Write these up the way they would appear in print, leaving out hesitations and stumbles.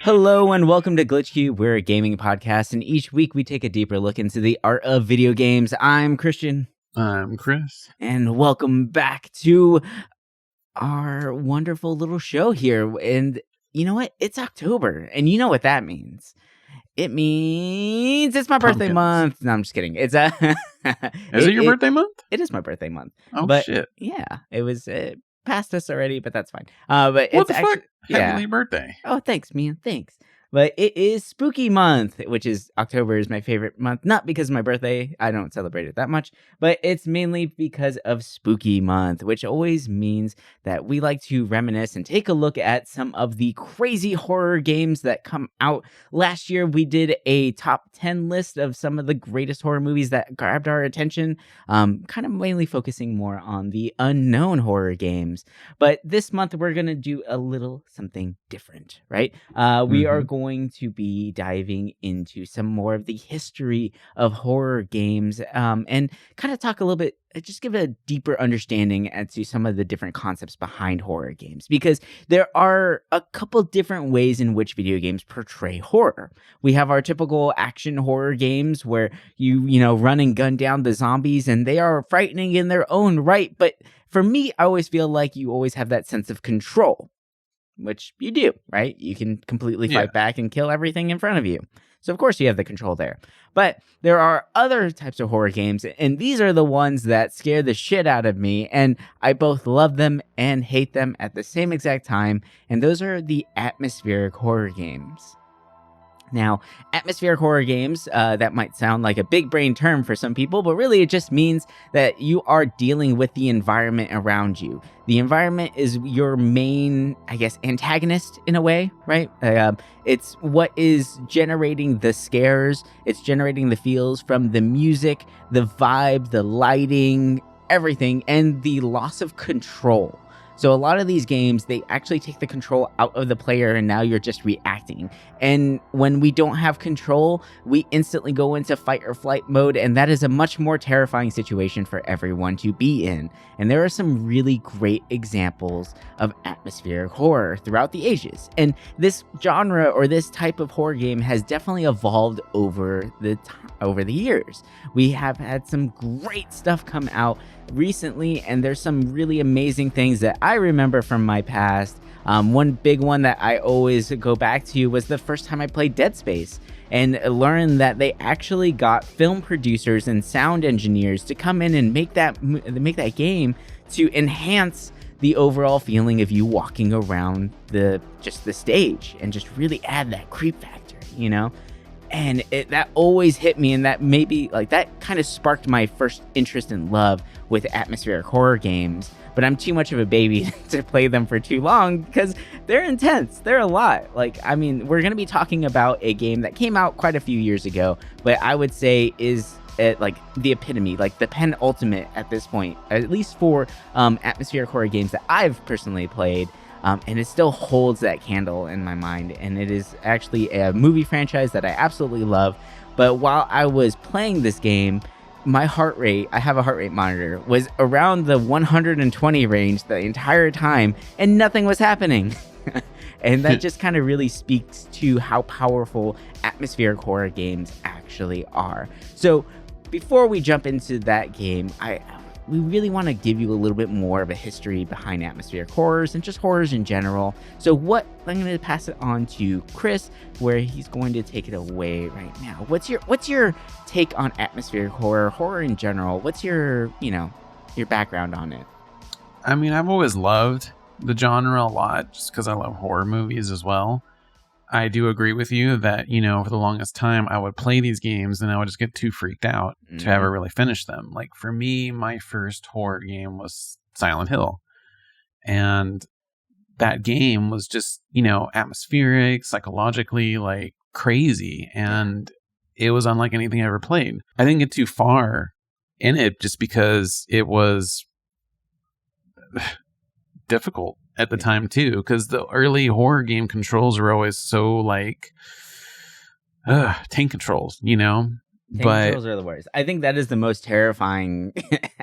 Hello and welcome to Glitch Cube. We're a gaming podcast, and each week we take a deeper look into the art of video games. I'm Christian. I'm Chris. And welcome back to our wonderful little show here. And you know what? It's October, and you know what that means. It means it's my birthday month. No, I'm just kidding. It's Is it your birthday month? It is my birthday month. Oh, but shit. Yeah, it was past us already, but that's fine. But What it's the actually, fuck? Happy birthday. Oh, thanks, man. Thanks. But it is spooky month, which is October is my favorite month. Not because of my birthday. I don't celebrate it that much. But it's mainly because of spooky month, which always means that we like to reminisce and take a look at some of the crazy horror games that come out. Last year, we did a top 10 list of some of the greatest horror movies that grabbed our attention. Kind of mainly focusing more on the unknown horror games. But this month, we're going to do a little something different, right? We are going to be diving into some more of the history of horror games and kind of talk a little bit, just give a deeper understanding as to some of the different concepts behind horror games, because there are a couple different ways in which video games portray horror. We have our typical action horror games where you run and gun down the zombies, and they are frightening in their own right. But for me, I always feel like you always have that sense of control, which you do, right? You can completely fight back and kill everything in front of you. So, of course, you have the control there. But there are other types of horror games, and these are the ones that scare the shit out of me, and I both love them and hate them at the same exact time, and those are the atmospheric horror games. Now, atmospheric horror games, that might sound like a big brain term for some people, but really it just means that you are dealing with the environment around you. The environment is your main, antagonist in a way, right? It's what is generating the scares. It's generating the feels from the music, the vibe, the lighting, everything, and the loss of control. So a lot of these games, they actually take the control out of the player, and now you're just reacting. And when we don't have control, we instantly go into fight or flight mode, and that is a much more terrifying situation for everyone to be in. And there are some really great examples of atmospheric horror throughout the ages. And this genre or this type of horror game has definitely evolved over the years. We have had some great stuff come out recently, and there's some really amazing things that I remember from my past. One big one that I always go back to was the first time I played Dead Space, and learned that they actually got film producers and sound engineers to come in and make that game to enhance the overall feeling of you walking around the stage, and just really add that creep factor, And that always hit me, and that maybe that kind of sparked my first interest in love with atmospheric horror games. But I'm too much of a baby to play them for too long because they're intense. They're a lot. We're going to be talking about a game that came out quite a few years ago, but I would say is the epitome, the penultimate at this point, at least for atmospheric horror games that I've personally played. And it still holds that candle in my mind. And it is actually a movie franchise that I absolutely love. But while I was playing this game, my heart rate, I have a heart rate monitor, was around the 120 range the entire time, and nothing was happening. And that just kind of really speaks to how powerful atmospheric horror games actually are. So before we jump into that game, we really want to give you a little bit more of a history behind atmospheric horrors and just horrors in general. So I'm going to pass it on to Chris, where he's going to take it away right now. What's your take on atmospheric horror in general? What's your background on it? I mean, I've always loved the genre a lot just because I love horror movies as well. I do agree with you that, for the longest time, I would play these games and I would just get too freaked out to ever really finish them. Like, for me, my first horror game was Silent Hill. And that game was just, atmospheric, psychologically, crazy. And it was unlike anything I ever played. I didn't get too far in it just because it was difficult at the time too, because the early horror game controls are always so tank controls, Controls are the worst. I think that is the most terrifying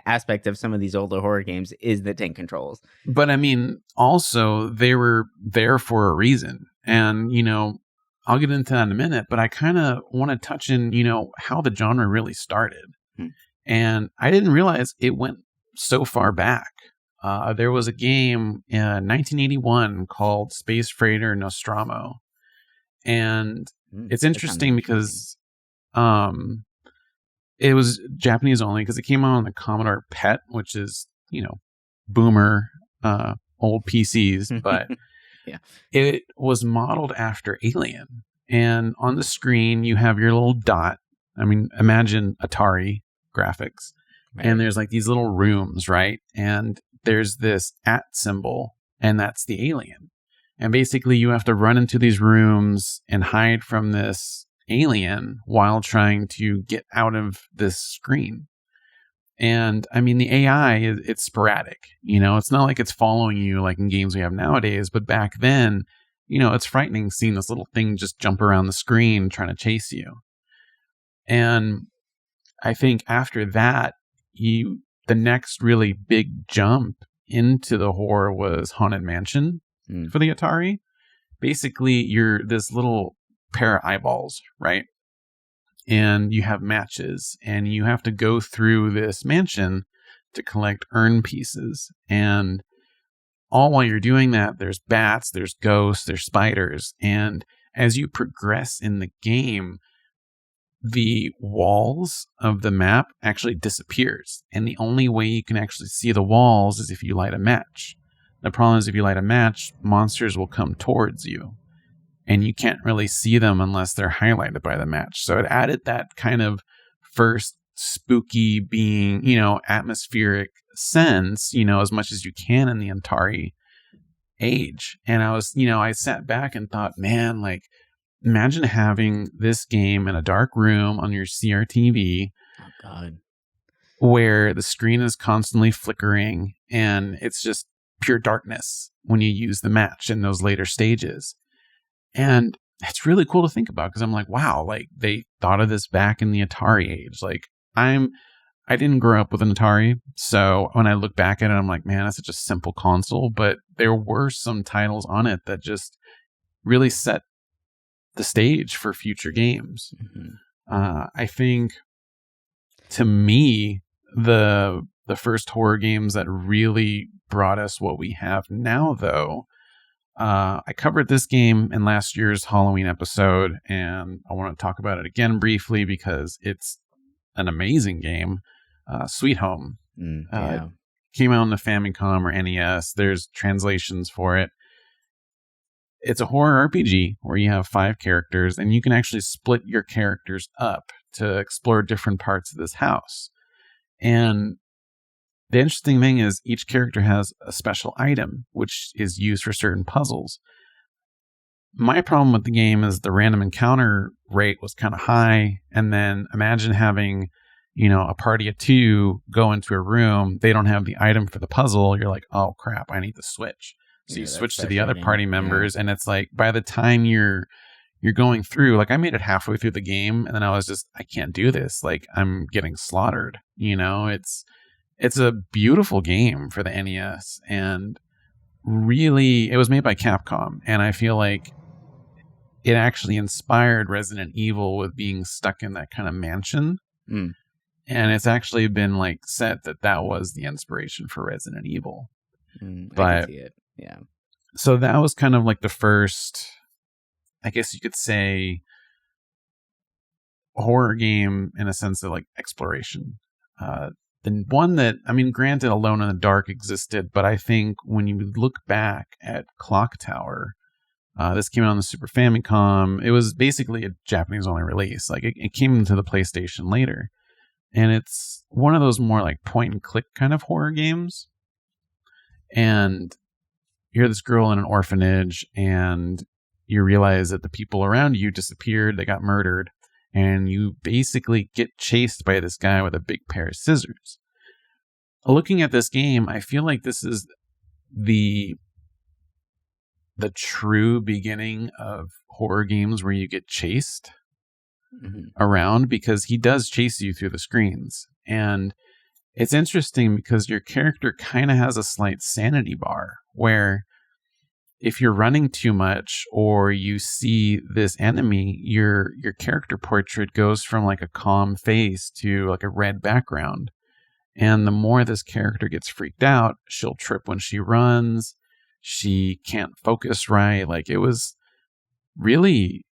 aspect of some of these older horror games is the tank controls. But I mean, also they were there for a reason, and I'll get into that in a minute, but I kind of want to touch in, how the genre really started. Hmm. And I didn't realize it went so far back. There was a game in 1981 called Space Freighter Nostromo. And it's interesting because it was Japanese only because it came out on the Commodore PET, which is, boomer, old PCs, but yeah, it was modeled after Alien. And on the screen, you have your little dot. I mean, imagine Atari graphics. Right. And there's like these little rooms, right? And there's this @ symbol, and that's the alien. And basically, you have to run into these rooms and hide from this alien while trying to get out of this screen. And I mean, the AI, it's sporadic. It's not like it's following you like in games we have nowadays. But back then, it's frightening seeing this little thing just jump around the screen trying to chase you. And I think after that, the next really big jump into the horror was Haunted Mansion for the Atari. Basically, you're this little pair of eyeballs, right? And you have matches, and you have to go through this mansion to collect urn pieces. And all while you're doing that, there's bats, there's ghosts, there's spiders. And as you progress in the game, the walls of the map actually disappears. And the only way you can actually see the walls is if you light a match. The problem is if you light a match, monsters will come towards you. And you can't really see them unless they're highlighted by the match. So it added that kind of first spooky being, atmospheric sense, as much as you can in the Atari age. And I sat back and thought, man, like, imagine having this game in a dark room on your CRTV. Oh, God. Where the screen is constantly flickering and it's just pure darkness when you use the match in those later stages. And it's really cool to think about because I'm like, wow, like they thought of this back in the Atari age. Like I didn't grow up with an Atari. So when I look back at it, I'm like, man, that's such a simple console. But there were some titles on it that just really set the stage for future games. Mm-hmm. I think to me, the first horror games that really brought us what we have now, though, I covered this game in last year's Halloween episode, and I want to talk about it again briefly because it's an amazing game. Sweet Home. Came out on the Famicom or NES. There's translations for it. It's a horror RPG where you have 5 characters, and you can actually split your characters up to explore different parts of this house. And the interesting thing is each character has a special item, which is used for certain puzzles. My problem with the game is the random encounter rate was kind of high. And then imagine having, a party of 2 go into a room. They don't have the item for the puzzle. You're like, oh, crap, I need to switch. So you switch to the other party members. And it's like, by the time you're going through, like I made it halfway through the game. And then I was just, I can't do this. Like I'm getting slaughtered. It's a beautiful game for the NES, and really, it was made by Capcom, and I feel like it actually inspired Resident Evil with being stuck in that kind of mansion, and it's actually been like said that was the inspiration for Resident Evil. But I can see it, yeah. So that was kind of like the first, I guess you could say, horror game in a sense of like exploration. The one that, I mean, granted, Alone in the Dark existed, but I think when you look back at Clock Tower, this came out on the Super Famicom. It was basically a Japanese-only release. Like, it came into the PlayStation later. And it's one of those more like point-and-click kind of horror games. And you're this girl in an orphanage, and you realize that the people around you disappeared, they got murdered. And you basically get chased by this guy with a big pair of scissors. Looking at this game, I feel like this is the true beginning of horror games where you get chased around, because he does chase you through the screens. And it's interesting because your character kind of has a slight sanity bar where if you're running too much or you see this enemy, your character portrait goes from like a calm face to like a red background. And the more this character gets freaked out, she'll trip when she runs. She can't focus right. Like, it was really,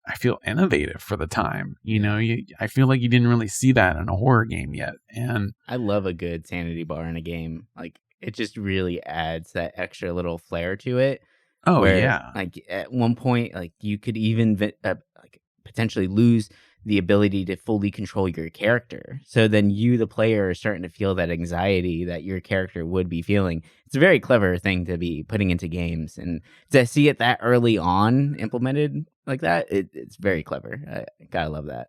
I feel, innovative for the time. I feel like you didn't really see that in a horror game yet. And I love a good sanity bar in a game. Like, it just really adds that extra little flair to it. oh Where, yeah, like, at one point, like, you could even like potentially lose the ability to fully control your character. So then you, the player, are starting to feel that anxiety that your character would be feeling. It's a very clever thing to be putting into games, and to see it that early on implemented like that, it's very clever. I gotta love that.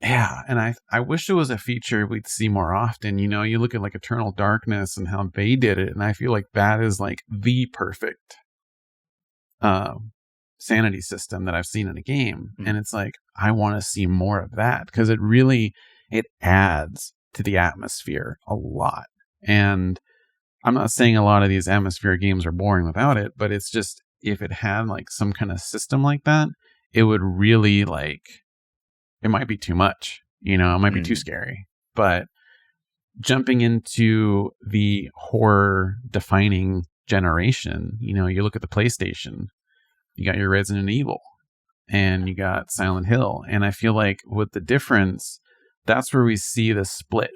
yeah. And I wish it was a feature we'd see more often. You look at like Eternal Darkness and how they did it, and I feel like that is like the perfect sanity system that I've seen in a game. And it's like, I want to see more of that, because it adds to the atmosphere a lot. And I'm not saying a lot of these atmosphere games are boring without it, but it's just, if it had like some kind of system like that, it would really, like, it might be too much, it might be too scary. But jumping into the horror defining generation, you look at the PlayStation, you got your Resident Evil and you got Silent Hill. And I feel like with the difference, that's where we see the split.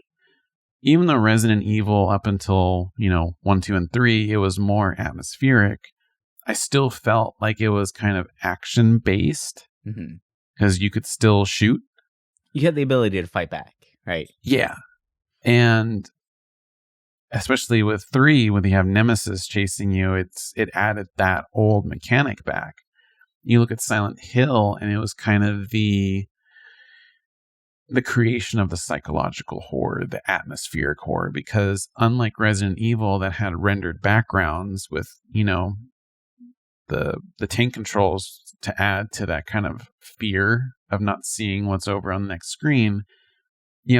Even though Resident Evil, up until, 1, 2, and 3, it was more atmospheric, I still felt like it was kind of action based, because you could still shoot. You had the ability to fight back, right? Yeah. And especially with 3, when you have Nemesis chasing you, it added that old mechanic back. You look at Silent Hill, and it was kind of the creation of the psychological horror, the atmospheric horror, because unlike Resident Evil that had rendered backgrounds with, the tank controls to add to that kind of fear of not seeing what's over on the next screen,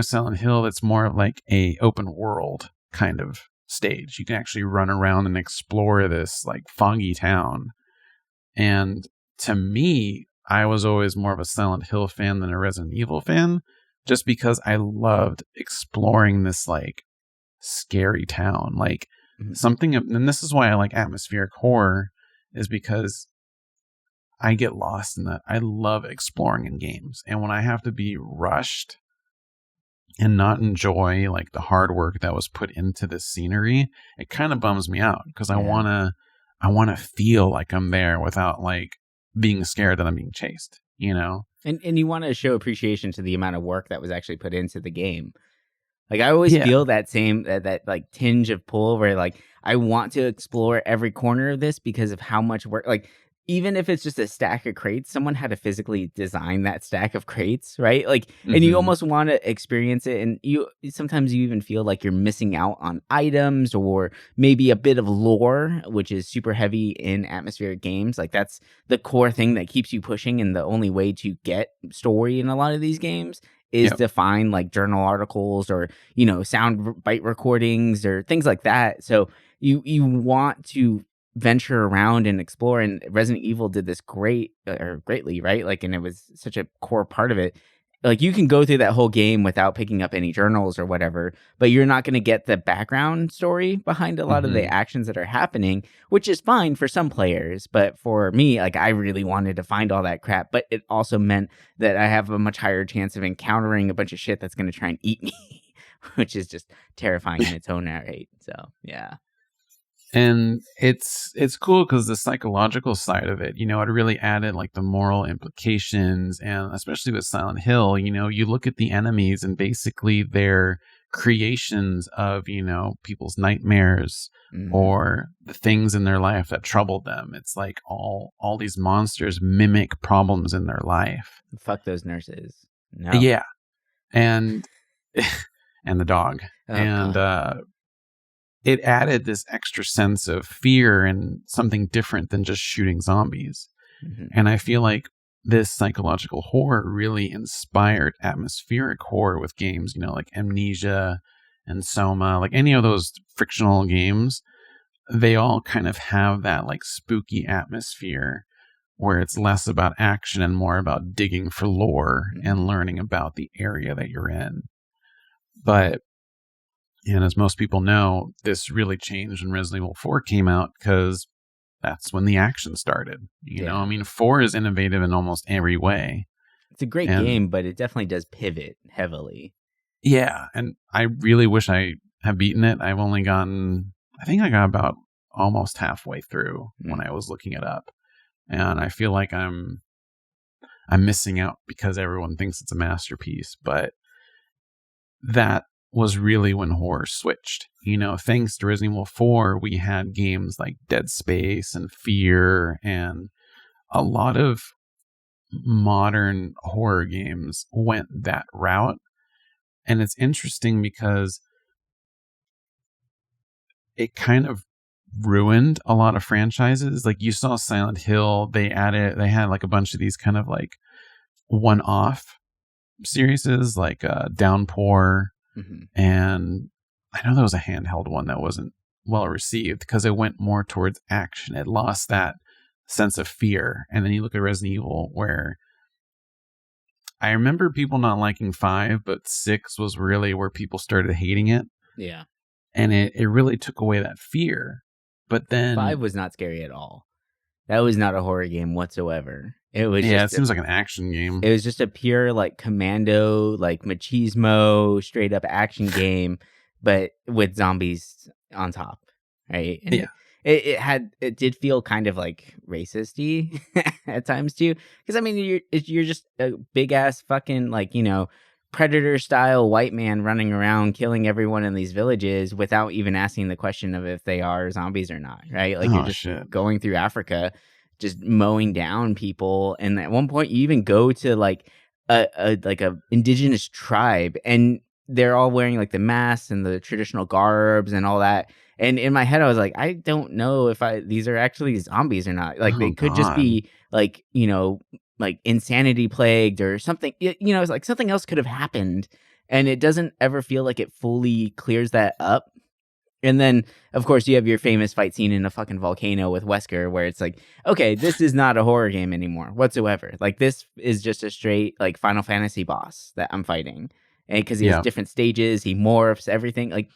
Silent Hill, it's more of like a open world kind of stage. You can actually run around and explore this like foggy town. And to me, I was always more of a Silent Hill fan than a Resident Evil fan, just because I loved exploring this like scary town, like something. And this is why I like atmospheric horror, is because I get lost in that. I love exploring in games, and when I have to be rushed and not enjoy like the hard work that was put into this scenery, it kind of bums me out, because I want to feel like I'm there without like being scared that I'm being chased, And you want to show appreciation to the amount of work that was actually put into the game. Like, I always feel that same that like tinge of pull, where like I want to explore every corner of this because of how much work. Like, even if it's just a stack of crates, someone had to physically design that stack of crates, right? Like, and you almost want to experience it, and sometimes you even feel like you're missing out on items or maybe a bit of lore, which is super heavy in atmospheric games. Like, that's the core thing that keeps you pushing, and the only way to get story in a lot of these games is to find like journal articles or sound bite recordings or things like that. So you want to venture around and explore, and Resident Evil did this greatly, right? Like, and it was such a core part of it. Like, you can go through that whole game without picking up any journals or whatever, but you're not going to get the background story behind a lot of the actions that are happening, which is fine for some players. But for me, like, I really wanted to find all that crap, but it also meant that I have a much higher chance of encountering a bunch of shit that's going to try and eat me, which is just terrifying in its own right. So, yeah. And it's cool because the psychological side of it, it really added like the moral implications. And especially with Silent Hill, you look at the enemies and basically they're creations of, people's nightmares or the things in their life that troubled them. It's like all these monsters mimic problems in their life. Fuck those nurses. No. Yeah. And and the dog. God. It added this extra sense of fear and something different than just shooting zombies. And I feel like this psychological horror really inspired atmospheric horror with games, like Amnesia and Soma, like any of those fictional games. they all kind of have that like spooky atmosphere where it's less about action and more about digging for lore and learning about the area that you're in. But, and as most people know, this really changed when Resident Evil 4 came out, because that's when the action started. You know, I mean, 4 is innovative in almost every way. It's a great game, but it definitely does pivot heavily. Yeah, and I really wish I had beaten it. I've only gotten, I think I got about almost halfway through when I was looking it up. And I feel like I'm missing out because everyone thinks it's a masterpiece. But that was really when horror switched. You know, thanks to Resident Evil 4, we had games like Dead Space and Fear, and a lot of modern horror games went that route. And it's interesting because it kind of ruined a lot of franchises. Like you saw Silent Hill, they had like a bunch of these kind of like one-off series like Downpour, and I know there was a handheld one that wasn't well received because it went more towards action. It lost that sense of fear. And then you look at Resident Evil, where I remember people not liking 5, but 6 was really where people started hating it. Yeah. And it really took away that fear. But then 5 was not scary at all. That was not a horror game whatsoever. It was it seems like an action game. It was just a pure like commando, like machismo, straight up action game, but with zombies on top, right? And it did feel kind of like racist-y at times too, because I mean you're just a big ass fucking like, you know, Predator style white man running around killing everyone in these villages without even asking the question of if they are zombies or not, right? Like you're just going through Africa, just mowing down people, and at one point you even go to like a indigenous tribe, and they're all wearing like the masks and the traditional garbs and all that. And in my head, I was like, I don't know if these are actually zombies or not. Like they could just be like, you know, like insanity plagued or something. You know, it's like something else could have happened, and it doesn't ever feel like it fully clears that up. And then, of course, you have your famous fight scene in a fucking volcano with Wesker, where it's like, okay, this is not a horror game anymore whatsoever. Like this is just a straight like Final Fantasy boss that I'm fighting, and because he has different stages, he morphs everything. Like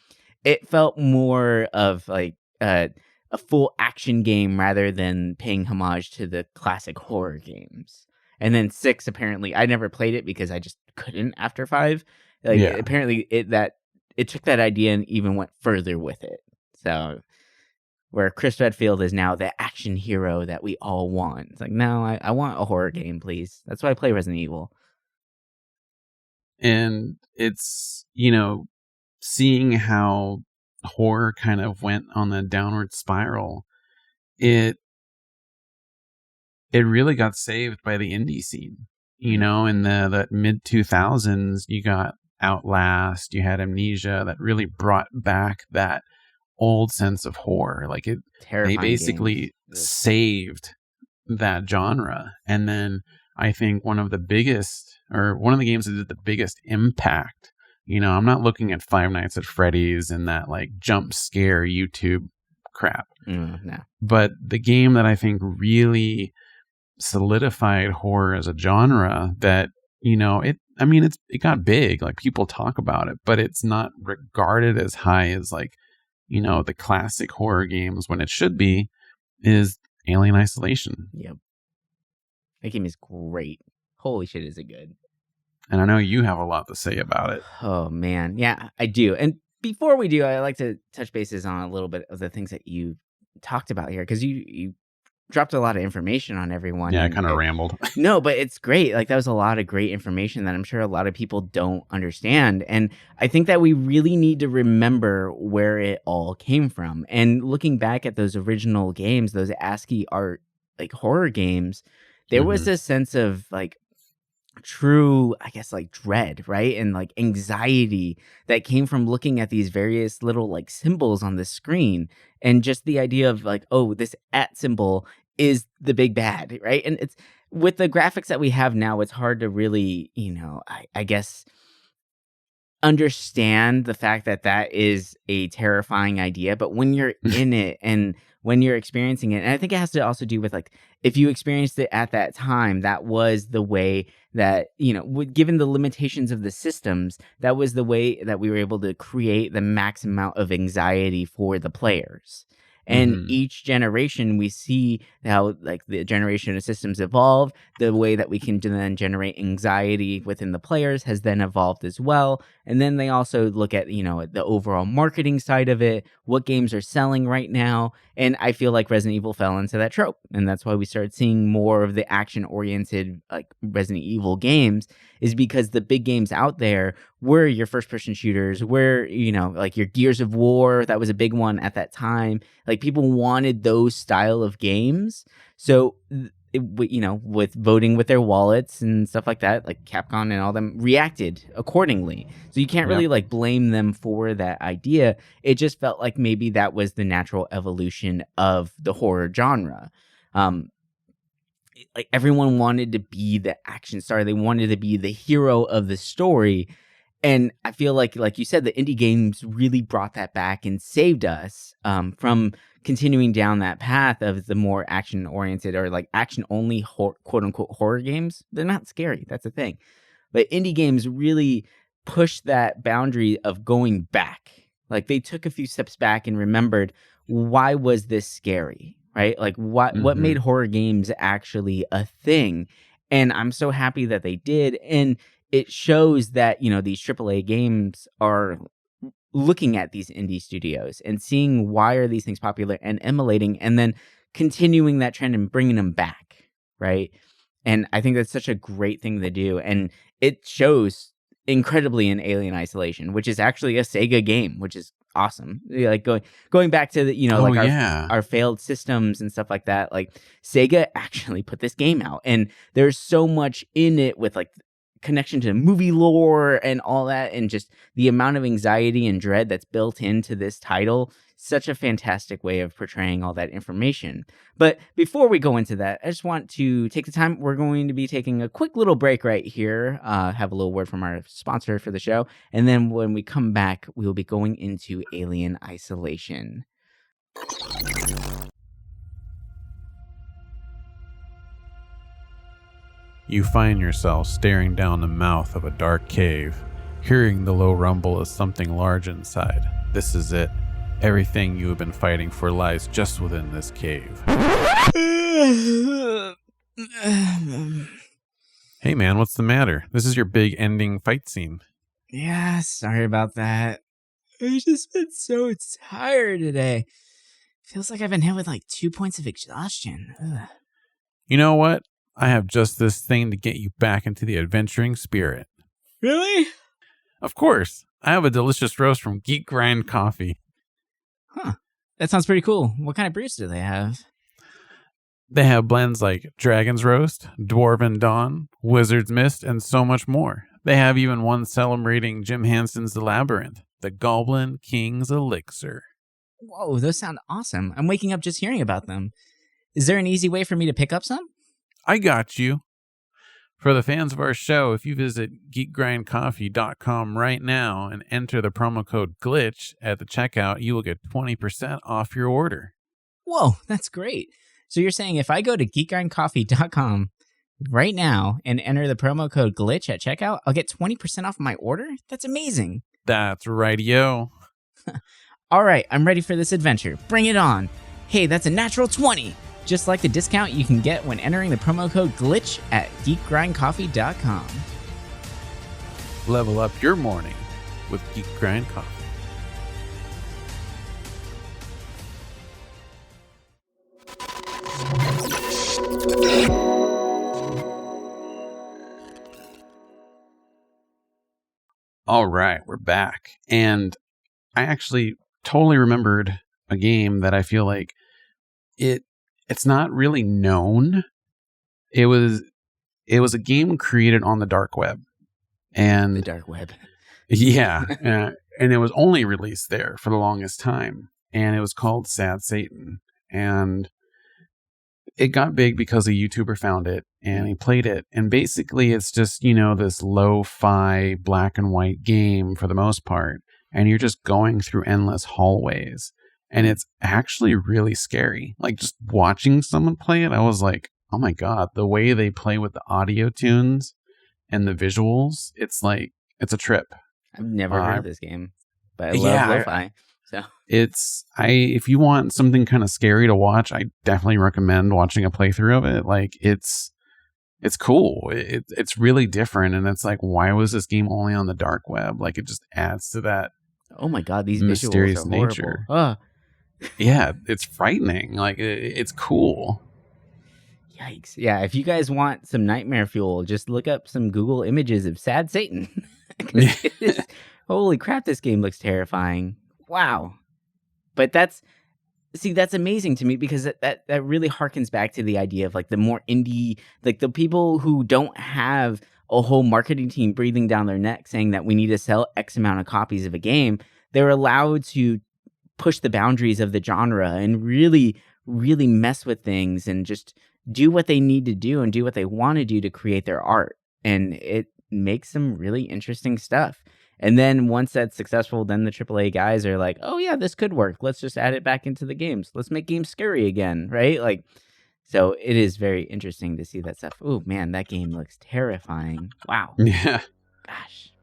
it felt more of like a full action game rather than paying homage to the classic horror games. And then 6, apparently, I never played it because I just couldn't after 5. Like apparently, it took that idea and even went further with it. So, where Chris Redfield is now the action hero that we all want. It's like, no, I want a horror game, please. That's why I play Resident Evil. And it's, you know, seeing how horror kind of went on the downward spiral, it really got saved by the indie scene. You know, in the mid 2000s, you got Outlast, you had Amnesia, that really brought back that old sense of horror. Like they basically saved that genre. And then I think one of the games that did the biggest impact, you know, I'm not looking at Five Nights at Freddy's and that like jump scare YouTube crap. No. But the game that I think really solidified horror as a genre, that, you know, it got big, like people talk about it, but it's not regarded as high as like, you know, the classic horror games when it should be, is Alien Isolation. Yep. That game is great. Holy shit, is it good. And I know you have a lot to say about it. Oh man. Yeah, I do. And before we do, I like to touch bases on a little bit of the things that you talked about here, because you dropped a lot of information on everyone. Yeah, I kind of rambled. No, but it's great. Like that was a lot of great information that I'm sure a lot of people don't understand. And I think that we really need to remember where it all came from. And looking back at those original games, those ASCII art, like horror games, there was a sense of like true, I guess, like dread, right? And like anxiety that came from looking at these various little like symbols on the screen, and just the idea of like, oh, this @ symbol is the big bad, right? And it's with the graphics that we have now, it's hard to really, you know, I guess understand the fact that that is a terrifying idea, but when you're in it and when you're experiencing it, and I think it has to also do with like if you experienced it at that time, that was the way that, given the limitations of the systems, that was the way that we were able to create the max amount of anxiety for the players. And each generation, we see how like the generation of systems evolve. The way that we can then generate anxiety within the players has then evolved as well. And then they also look at, the overall marketing side of it, what games are selling right now. And I feel like Resident Evil fell into that trope. And that's why we started seeing more of the action-oriented like Resident Evil games, is because the big games out there were your first-person shooters, were, like your Gears of War. That was a big one at that time. Like people wanted those style of games. So, with voting with their wallets and stuff like that, like Capcom and all them reacted accordingly. So you can't really like blame them for that idea. It just felt like maybe that was the natural evolution of the horror genre. Like everyone wanted to be the action star. They wanted to be the hero of the story. And I feel like you said, the indie games really brought that back and saved us from continuing down that path of the more action-oriented or like action-only quote-unquote horror games. They're not scary. That's the thing. But indie games really pushed that boundary of going back. Like they took a few steps back and remembered, why was this scary, right? Like what made horror games actually a thing? And I'm so happy that they did. And it shows that, these AAA games are looking at these indie studios and seeing why are these things popular and emulating, and then continuing that trend and bringing them back, right? And I think that's such a great thing to do. And it shows incredibly in Alien Isolation, which is actually a Sega game, which is awesome. Like going back to the, our failed systems and stuff like that. Like Sega actually put this game out, and there's so much in it with like connection to movie lore and all that, and just the amount of anxiety and dread that's built into this title. Such a fantastic way of portraying all that information. But before we go into that, I just want to take the time. We're going to be taking a quick little break right here, have a little word from our sponsor for the show, and then when we come back, we will be going into Alien Isolation. You find yourself staring down the mouth of a dark cave, hearing the low rumble of something large inside. This is it. Everything you have been fighting for lies just within this cave. Hey man, what's the matter? This is your big ending fight scene. Yeah, sorry about that. I've just been so tired today. Feels like I've been hit with like 2 points of exhaustion. Ugh. You know what? I have just this thing to get you back into the adventuring spirit. Really? Of course. I have a delicious roast from Geek Grind Coffee. Huh. That sounds pretty cool. What kind of brews do they have? They have blends like Dragon's Roast, Dwarven Dawn, Wizard's Mist, and so much more. They have even one celebrating Jim Henson's The Labyrinth, the Goblin King's Elixir. Whoa, those sound awesome. I'm waking up just hearing about them. Is there an easy way for me to pick up some? I got you. For the fans of our show, if you visit geekgrindcoffee.com right now and enter the promo code GLITCH at the checkout, you will get 20% off your order. Whoa, that's great. So you're saying if I go to geekgrindcoffee.com right now and enter the promo code GLITCH at checkout, I'll get 20% off my order? That's amazing. That's right-yo. All right, I'm ready for this adventure. Bring it on. Hey, that's a natural 20. Just like the discount you can get when entering the promo code GLITCH at geekgrindcoffee.com. Level up your morning with Geek Grind Coffee. All right, we're back. And I actually totally remembered a game that I feel like it's not really known. It was a game created on the dark web. And the dark web. Yeah. And it was only released there for the longest time. And it was called Sad Satan. And it got big because a YouTuber found it and he played it. And basically it's just, this lo-fi black and white game for the most part. And you're just going through endless hallways. And it's actually really scary. Like just watching someone play it, I was like, oh my God, the way they play with the audio tunes and the visuals, it's a trip. I've never heard of this game, but I love lo-fi. So if you want something kind of scary to watch, I definitely recommend watching a playthrough of it. Like it's cool. It's really different. And it's like, why was this game only on the dark web? Like it just adds to that. Oh my God, these mysterious visuals are nature. Horrible. Yeah, it's frightening. Like it's cool. Yikes. Yeah, if you guys want some nightmare fuel, just look up some Google images of Sad Satan. Holy crap, this game looks terrifying. Wow. But that's amazing to me because that really harkens back to the idea of like the more indie, like the people who don't have a whole marketing team breathing down their neck saying that we need to sell X amount of copies of a game. They're allowed to push the boundaries of the genre and really, really mess with things and just do what they need to do and do what they want to do to create their art. And it makes some really interesting stuff. And then once that's successful, then the AAA guys are like, oh yeah, this could work. Let's just add it back into the games. Let's make games scary again, right? Like, so it is very interesting to see that stuff. Oh man, that game looks terrifying. Wow. Yeah. Gosh.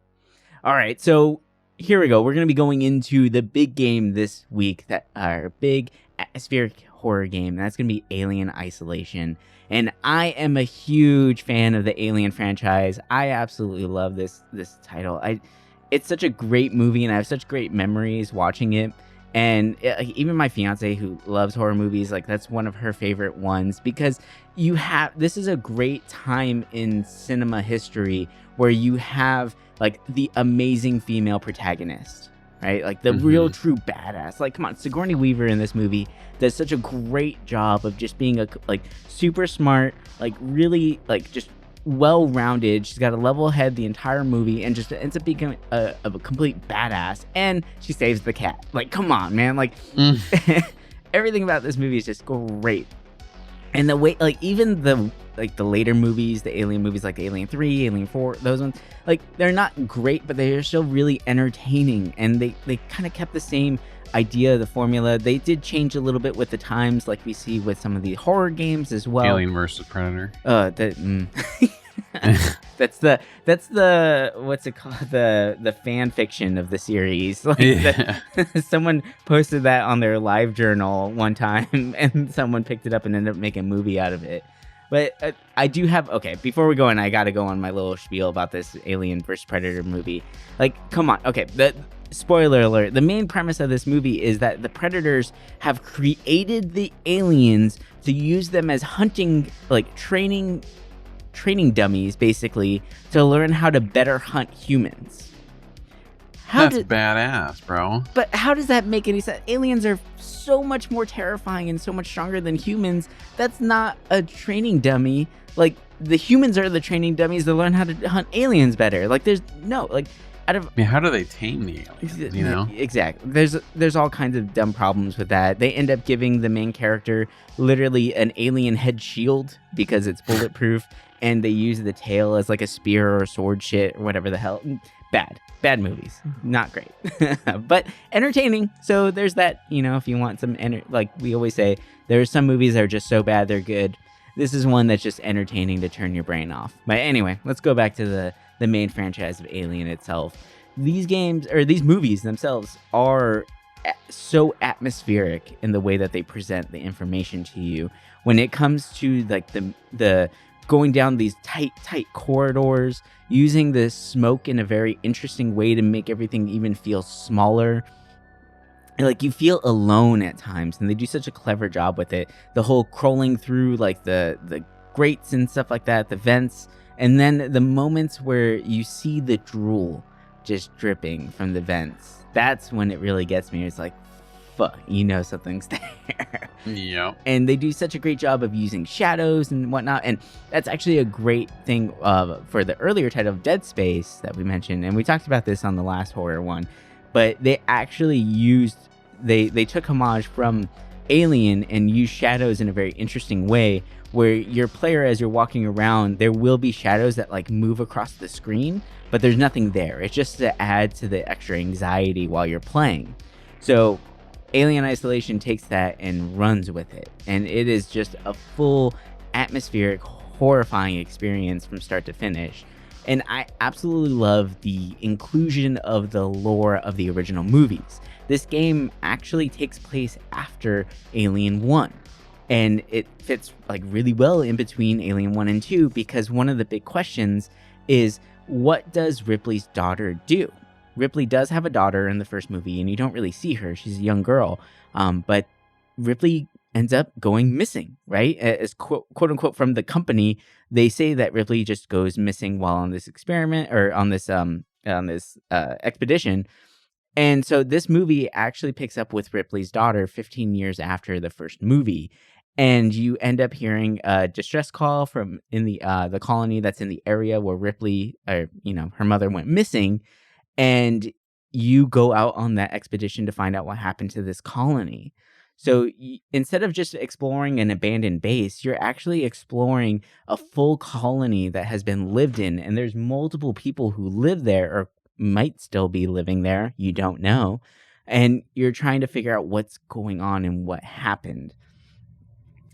All right, so here we go. We're going to be going into the big game this week, that our big atmospheric horror game. That's going to be Alien Isolation. And I am a huge fan of the Alien franchise. I absolutely love this title. It's such a great movie, and I have such great memories watching it. And even my fiance, who loves horror movies, like that's one of her favorite ones because this is a great time in cinema history where you have like the amazing female protagonist, right? Like the real true badass. Like, come on, Sigourney Weaver in this movie does such a great job of just being super smart, like really like just well-rounded. She's got a level head the entire movie and just ends up being a complete badass, and she saves the cat. Like, come on, man. Like everything about this movie is just great. And the way, like, even the later movies, the Alien movies, like Alien 3, Alien 4, those ones, like, they're not great, but they are still really entertaining, and they kind of kept the same idea, the formula. They did change a little bit with the times, like we see with some of the horror games as well. Alien versus Predator. That's the what's it called, the fan fiction of the series. Like someone posted that on their live journal one time, and someone picked it up and ended up making a movie out of it. But I do have, okay, before we go in, I gotta go on my little spiel about this Alien vs. Predator movie. Like, come on, okay, spoiler alert, the main premise of this movie is that the Predators have created the aliens to use them as hunting, like, training dummies, basically, to learn how to better hunt humans. That's badass, bro. But how does that make any sense? Aliens are so much more terrifying and so much stronger than humans. That's not a training dummy. Like, the humans are the training dummies to learn how to hunt aliens better. Like, there's no, like, out of... I mean, how do they tame the aliens, you know? Exactly. There's all kinds of dumb problems with that. They end up giving the main character literally an alien head shield because it's bulletproof, and they use the tail as like a spear or a sword shit or whatever the hell. Bad movies. Not great. But entertaining. So there's that, if you want some, like we always say, there's some movies that are just so bad they're good. This is one that's just entertaining to turn your brain off. But anyway, let's go back to the main franchise of Alien itself. These games, or these movies themselves, are so atmospheric in the way that they present the information to you. When it comes to like the going down these tight corridors, using the smoke in a very interesting way to make everything even feel smaller. Like, you feel alone at times, and they do such a clever job with it. The whole crawling through like the grates and stuff like that, the vents, and then the moments where you see the drool just dripping from the vents. That's when it really gets me. It's like, fuck, something's there. Yep. And they do such a great job of using shadows and whatnot. And that's actually a great thing for the earlier title of Dead Space that we mentioned. And we talked about this on the last horror one. But they actually used, they took homage from Alien and use shadows in a very interesting way, where your player, as you're walking around, there will be shadows that like move across the screen, but there's nothing there. It's just to add to the extra anxiety while you're playing. So Alien Isolation takes that and runs with it, and it is just a full atmospheric, horrifying experience from start to finish. And I absolutely love the inclusion of the lore of the original movies. This game actually takes place after Alien 1, and it fits like really well in between Alien 1 and 2, because one of the big questions is, what does Ripley's daughter do? Ripley does have a daughter in the first movie, and you don't really see her. She's a young girl, but Ripley ends up going missing, right? As quote unquote from the company, they say that Ripley just goes missing while on this experiment, or on this expedition. And so this movie actually picks up with Ripley's daughter 15 years after the first movie. And you end up hearing a distress call from in the colony that's in the area where Ripley, her mother went missing. And you go out on that expedition to find out what happened to this colony. So instead of just exploring an abandoned base, you're actually exploring a full colony that has been lived in. And there's multiple people who live there, or might still be living there. You don't know. And you're trying to figure out what's going on and what happened.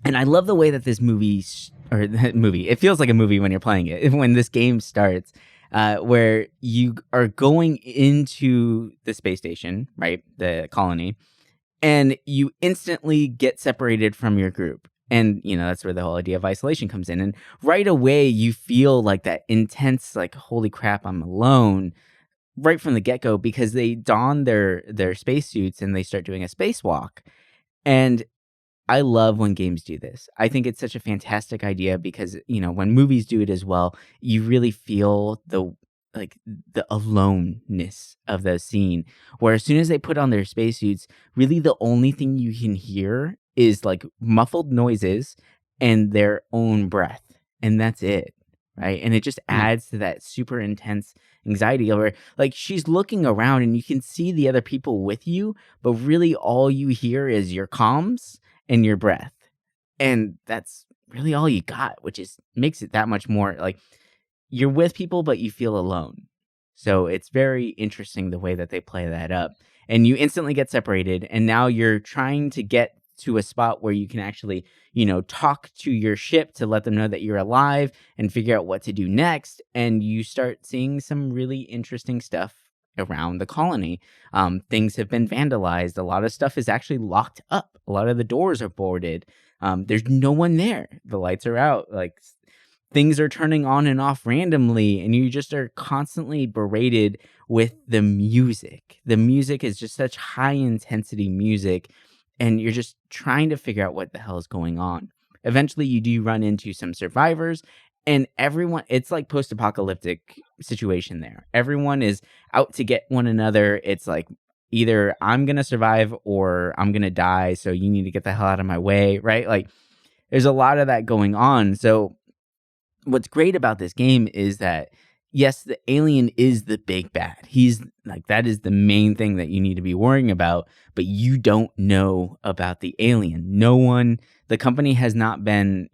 And I love the way that this movie, it feels like a movie when you're playing it, when this game starts, where you are going into the space station, right, the colony, and you instantly get separated from your group. And, that's where the whole idea of isolation comes in. And right away, you feel like that intense, like, holy crap, I'm alone, right from the get-go, because they don their spacesuits and they start doing a spacewalk. And I love when games do this. I think it's such a fantastic idea because, when movies do it as well, you really feel the aloneness of the scene, where as soon as they put on their spacesuits, really the only thing you can hear is like muffled noises and their own breath. And that's it. Right. And it just adds to that super intense anxiety where like she's looking around and you can see the other people with you, but really all you hear is your comms and your breath. And that's really all you got, which makes it that much more like you're with people, but you feel alone. So it's very interesting the way that they play that up. And you instantly get separated. And now you're trying to get to a spot where you can actually, talk to your ship to let them know that you're alive and figure out what to do next. And you start seeing some really interesting stuff around the colony. Things have been vandalized. A lot of stuff is actually locked up. A lot of the doors are boarded. There's no one there. The lights are out. Like, things are turning on and off randomly, and you just are constantly berated with the music. The music is just such high intensity music, and you're just trying to figure out what the hell is going on. Eventually, you do run into some survivors, and everyone, it's like post-apocalyptic situation there. Everyone is out to get one another. It's like, either I'm going to survive or I'm going to die, so you need to get the hell out of my way, right? Like, there's a lot of that going on. So what's great about this game is that, yes, the alien is the big bad. He's like, that is the main thing that you need to be worrying about, but you don't know about the alien. No one, the company has not been,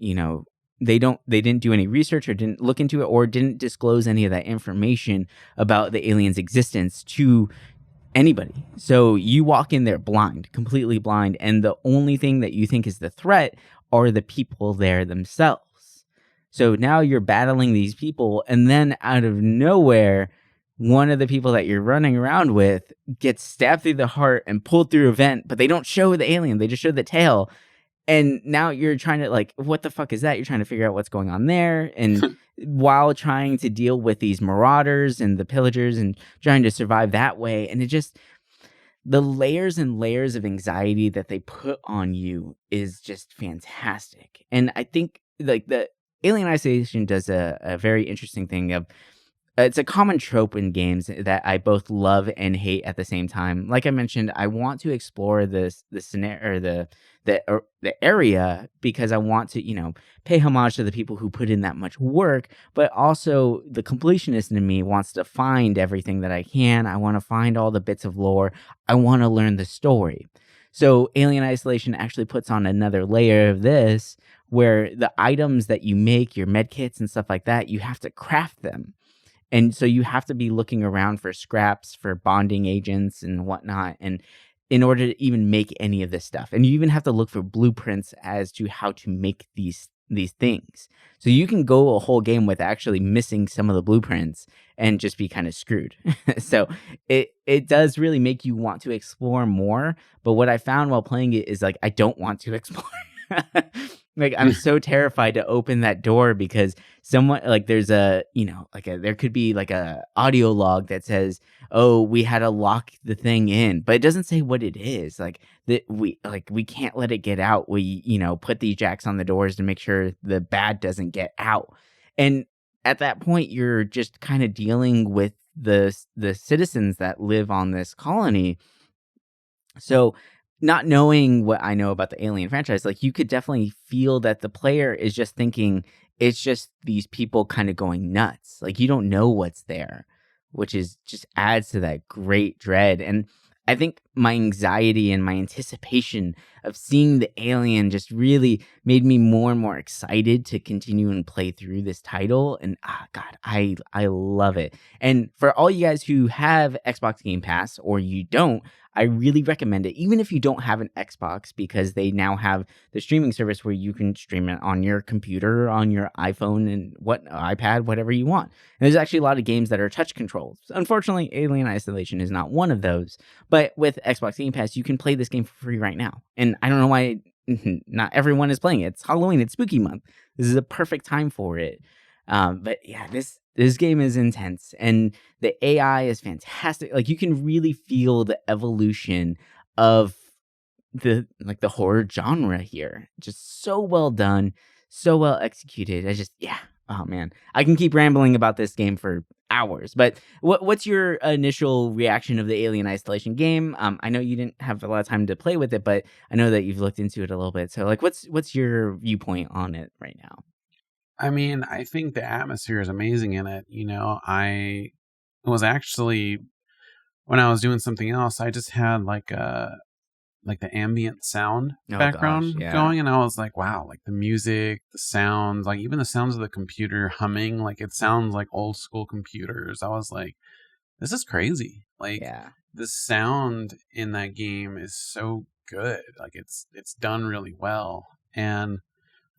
they didn't do any research or didn't look into it or didn't disclose any of that information about the alien's existence to anybody. So you walk in there blind, completely blind, and the only thing that you think is the threat are the people there themselves. So now you're battling these people, and then out of nowhere, one of the people that you're running around with gets stabbed through the heart and pulled through a vent, but they don't show the alien. They just show the tail. And now you're trying to, like, what the fuck is that? You're trying to figure out what's going on there. And while trying to deal with these marauders and the pillagers and trying to survive that way. And it just, the layers and layers of anxiety that they put on you is just fantastic. And I think, like, the Alien Isolation does a very interesting thing of, it's a common trope in games that I both love and hate at the same time. Like I mentioned, I want to explore the scenario, the area, because I want to, pay homage to the people who put in that much work, but also the completionist in me wants to find everything that I can. I want to find all the bits of lore. I want to learn the story. So Alien Isolation actually puts on another layer of this, where the items that you make, your med kits and stuff like that, you have to craft them. And so you have to be looking around for scraps, for bonding agents and whatnot, and in order to even make any of this stuff. And you even have to look for blueprints as to how to make these things. So you can go a whole game with actually missing some of the blueprints and just be kind of screwed. So it does really make you want to explore more. But what I found while playing it is like I don't want to explore. Like I'm so terrified to open that door because someone like there's a there could be like a audio log that says, oh, we had to lock the thing in, but it doesn't say what it is. Like that we can't let it get out. We put these jacks on the doors to make sure the bad doesn't get out. And at that point you're just kind of dealing with the citizens that live on this colony. So not knowing what I know about the Alien franchise, like you could definitely feel that the player is just thinking it's just these people kind of going nuts. Like you don't know what's there, which is just adds to that great dread. And I think my anxiety and my anticipation of seeing the alien just really made me more and more excited to continue and play through this title. And God, I love it. And for all you guys who have Xbox Game Pass or you don't, I really recommend it, even if you don't have an Xbox, because they now have the streaming service where you can stream it on your computer, on your iPhone, and iPad, whatever you want. And there's actually a lot of games that are touch controls. Unfortunately, Alien Isolation is not one of those. But with Xbox Game Pass, you can play this game for free right now. And I don't know why not everyone is playing it. It's Halloween. It's spooky month. This is a perfect time for it. But yeah, this game is intense, and the AI is fantastic. Like you can really feel the evolution of the horror genre here. Just so well done, so well executed. Oh man, I can keep rambling about this game for hours. But what's your initial reaction of the Alien Isolation game? I know you didn't have a lot of time to play with it, but I know that you've looked into it a little bit. So like, what's your viewpoint on it right now? I mean, I think the atmosphere is amazing in it. I was actually, when I was doing something else, I just had like the ambient sound background going, and I was like, wow, like the music, the sounds, like even the sounds of the computer humming, like it sounds like old school computers. I was like, this is crazy. Like the sound in that game is so good. Like it's done really well. And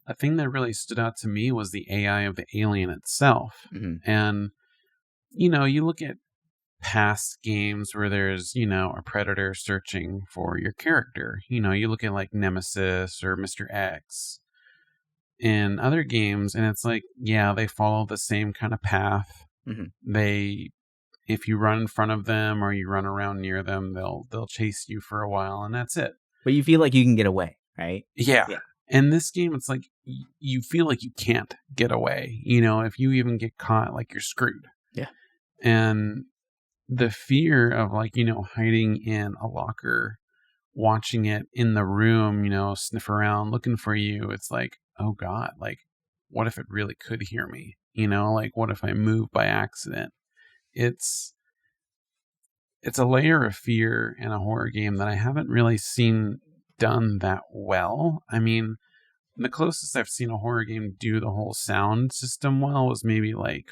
a thing that really stood out to me was the AI of the alien itself. Mm-hmm. And, you look at past games where there's, a predator searching for your character. You look at like Nemesis or Mr. X in other games, and it's like, yeah, they follow the same kind of path. Mm-hmm. If you run in front of them or you run around near them, they'll chase you for a while, and that's it. But you feel like you can get away, right? Yeah. In this game, it's like you feel like you can't get away. If you even get caught, like you're screwed. Yeah. And the fear of like, hiding in a locker, watching it in the room, sniff around, looking for you. It's like, oh God, like what if it really could hear me? Like what if I move by accident? It's a layer of fear in a horror game that I haven't really seen done that well. I mean, the closest I've seen a horror game do the whole sound system well was maybe like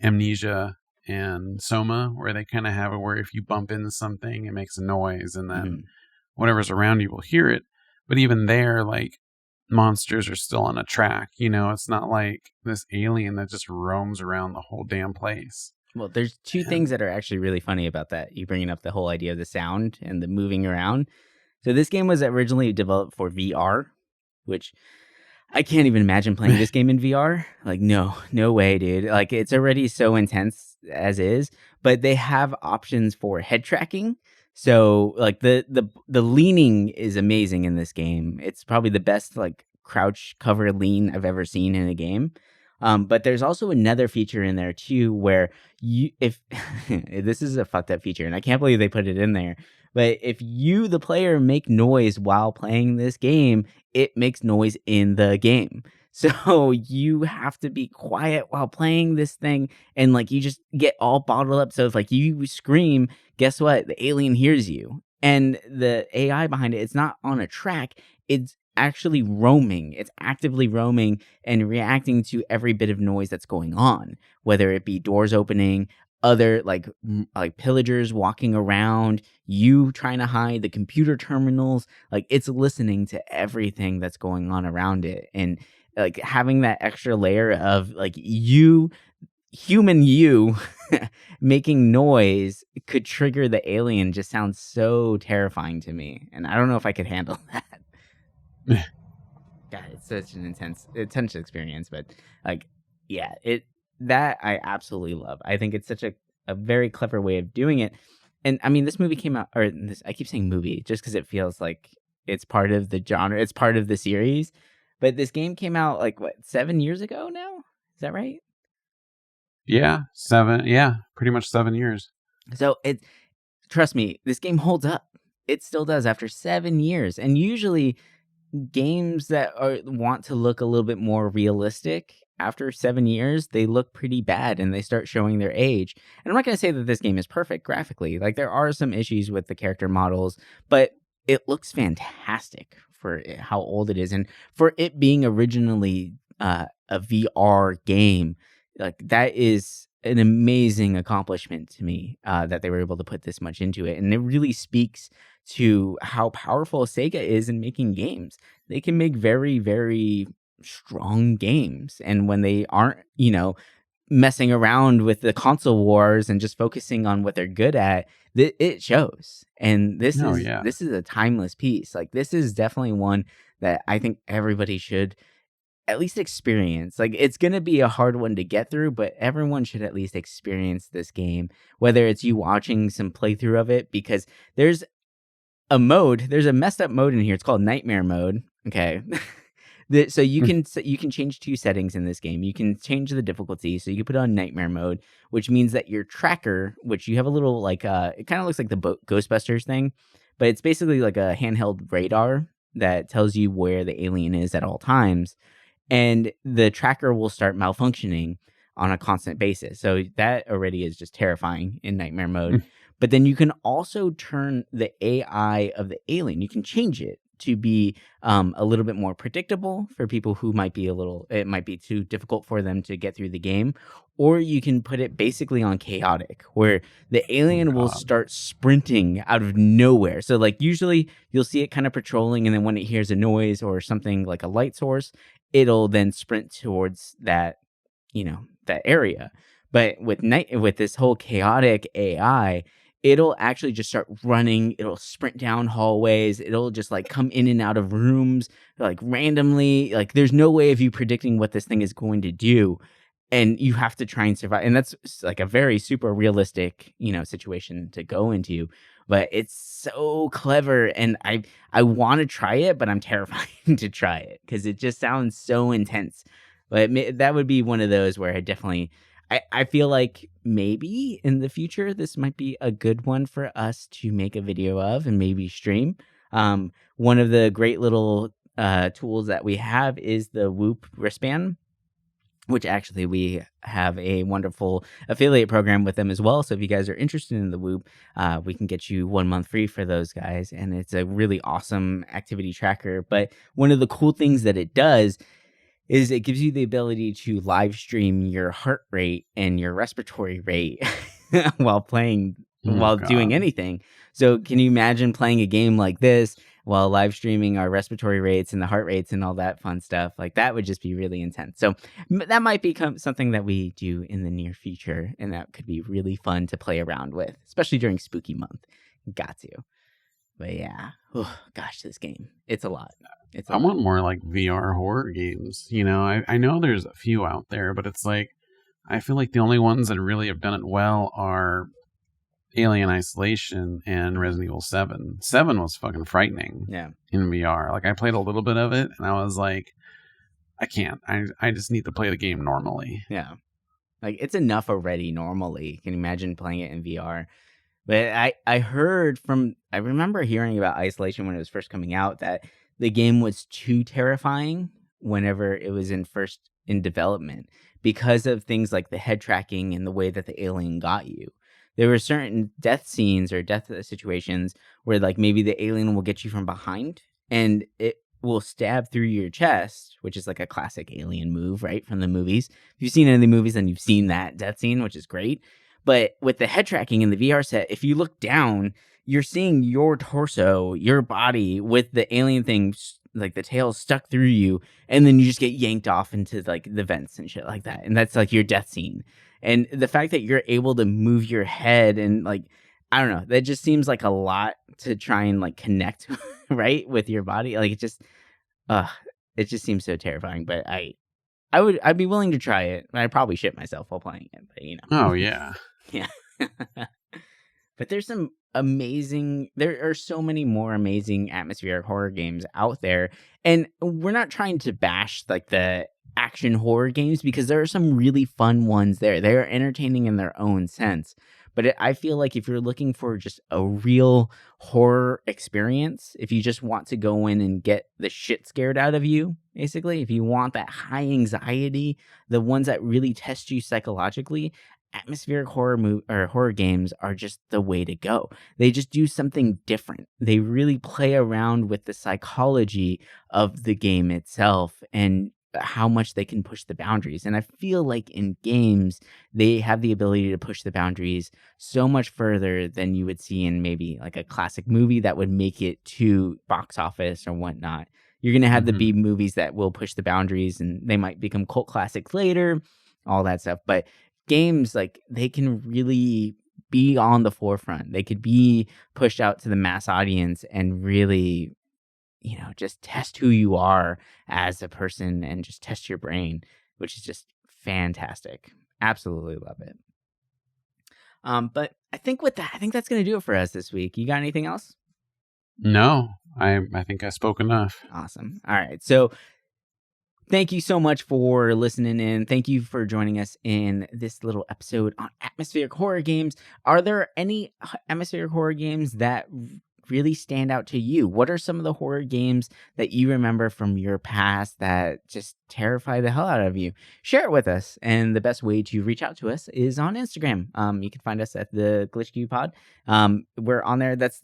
Amnesia and Soma, where they kind of have it where if you bump into something, it makes a noise, and then whatever's around you will hear it. But even there, like monsters are still on a track. It's not like this alien that just roams around the whole damn place. Well, there's two things that are actually really funny about that. You bringing up the whole idea of the sound and the moving around. So this game was originally developed for VR, which I can't even imagine playing this game in VR. Like, no way, dude. Like, it's already so intense as is, but they have options for head tracking. So, like, the leaning is amazing in this game. It's probably the best, like, crouch cover lean I've ever seen in a game. But there's also another feature in there, too, where if this is a fucked up feature, and I can't believe they put it in there. But if you, the player, make noise while playing this game, it makes noise in the game. So you have to be quiet while playing this thing, and like you just get all bottled up. So if like you scream, guess what? The alien hears you. And the AI behind it, it's not on a track. It's actually roaming. It's actively roaming and reacting to every bit of noise that's going on, whether it be doors opening, other like pillagers walking around, you trying to hide, the computer terminals. Like, it's listening to everything that's going on around it, and like having that extra layer of like human you making noise could trigger the alien just sounds so terrifying to me, and I don't know if I could handle that. God, it's such an intense experience, but like, yeah, that I absolutely love. I think it's such a very clever way of doing it. And I mean, this movie came out, or this, I keep saying movie just because it feels like it's part of the genre, it's part of the series. But this game came out like what, 7 years ago now? Is that right? Yeah, 7. Yeah, pretty much 7 years. So trust me, this game holds up. It still does after 7 years. And usually games that want to look a little bit more realistic after 7 years, they look pretty bad and they start showing their age. And I'm not going to say that this game is perfect graphically. Like, there are some issues with the character models, but it looks fantastic for how old it is, and for it being originally a VR game. Like, that is an amazing accomplishment to me, that they were able to put this much into it. And it really speaks to how powerful Sega is in making games. They can make very, very strong games. And when they aren't, messing around with the console wars and just focusing on what they're good at, it shows. And this is a timeless piece. Like, this is definitely one that I think everybody should at least experience. Like, it's going to be a hard one to get through, but everyone should at least experience this game, whether it's you watching some playthrough of it, because there's a messed up mode in here. It's called nightmare mode. Okay. So you can change two settings in this game. You can change the difficulty. So you can put on nightmare mode, which means that your tracker, which you have a little like, it kind of looks like the Ghostbusters thing, but it's basically like a handheld radar that tells you where the alien is at all times. And the tracker will start malfunctioning on a constant basis. So that already is just terrifying in nightmare mode. But then you can also turn the AI of the alien. You can change it to be a little bit more predictable for people who it might be too difficult for them to get through the game. Or you can put it basically on chaotic, where the alien will start sprinting out of nowhere. So like, usually you'll see it kind of patrolling, and then when it hears a noise or something like a light source, it'll then sprint towards that area. But with this whole chaotic AI, it'll actually just start running. It'll sprint down hallways. It'll just like come in and out of rooms like randomly. Like, there's no way of you predicting what this thing is going to do, and you have to try and survive. And that's like a very super realistic, situation to go into. But it's so clever, and I want to try it, but I'm terrified to try it because it just sounds so intense. But that would be one of those where I feel like maybe in the future this might be a good one for us to make a video of and maybe stream. One of the great little tools that we have is the Whoop wristband, which actually we have a wonderful affiliate program with them as well. So if you guys are interested in the Whoop, we can get you 1 month free for those guys. And it's a really awesome activity tracker. But one of the cool things that it does is it gives you the ability to live stream your heart rate and your respiratory rate while doing anything. So can you imagine playing a game like this while live streaming our respiratory rates and the heart rates and all that fun stuff? Like, that would just be really intense. So that might become something that we do in the near future, and that could be really fun to play around with, especially during spooky month. Got to. But yeah, gosh, this game, it's a lot. I want more like VR horror games. I know there's a few out there, but it's like, I feel like the only ones that really have done it well are Alien Isolation and Resident Evil 7. 7 was fucking frightening in VR. Like, I played a little bit of it, and I was like, I can't. I just need to play the game normally. Yeah. Like, it's enough already normally. Can you imagine playing it in VR? But I remember hearing about Isolation when it was first coming out, that the game was too terrifying whenever it was in development, because of things like the head tracking and the way that the alien got you. there were certain death scenes or death situations where like maybe the alien will get you from behind and it will stab through your chest, which is like a classic alien move, right, from the movies. If you've seen any of the movies, then you've seen that death scene, which is great. But with the head tracking in the VR set, if you look down, you're seeing your torso, your body with the alien thing, like the tail stuck through you, and then you just get yanked off into like the vents and shit like that. And that's like your death scene. And the fact that you're able to move your head and like, I don't know, that just seems like a lot to try and like connect right with your body. Like it just seems so terrifying. But I'd be willing to try it. I'd probably shit myself while playing it, but you know. Oh yeah. Yeah. But there are so many more amazing atmospheric horror games out there. And we're not trying to bash like the action horror games because there are some really fun ones there. They are entertaining in their own sense. But I feel like if you're looking for just a real horror experience, if you just want to go in and get the shit scared out of you, basically, if you want that high anxiety, the ones that really test you psychologically, atmospheric horror games are just the way to go. They just do something different. They really play around with the psychology of the game itself and how much they can push the boundaries. And I feel like in games, they have the ability to push the boundaries so much further than you would see in maybe like a classic movie that would make it to box office or whatnot. You're going to have the B movies that will push the boundaries and they might become cult classics later, all that stuff. But games, like, they can really be on the forefront. They could be pushed out to the mass audience and really, just test who you are as a person and just test your brain, which is just fantastic. Absolutely love it. But I think that's going to do it for us this week. You got anything else? No, I think I spoke enough. Awesome. All right. So thank you so much for listening in. Thank you for joining us in this little episode on atmospheric horror games. Are there any atmospheric horror games that really stand out to you? What are some of the horror games that you remember from your past that just terrify the hell out of you? Share it with us. And the best way to reach out to us is on Instagram. You can find us at the Glitch Cube Pod. We're on there. That's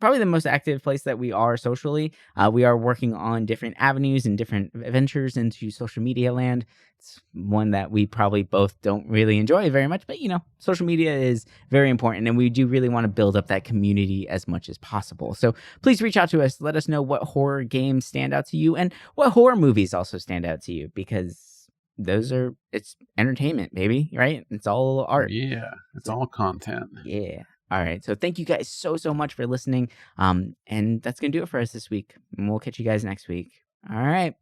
probably the most active place that we are socially. We are working on different avenues and different ventures into social media land. It's one that we probably both don't really enjoy very much, but social media is very important and we do really want to build up that community as much as possible. So please reach out to us. Let us know what horror games stand out to you and what horror movies also stand out to you, because it's entertainment, baby, right? It's all art. Yeah, it's all content. Yeah. All right. So thank you guys so much for listening. And that's going to do it for us this week. And we'll catch you guys next week. All right.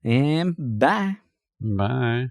And bye. Bye.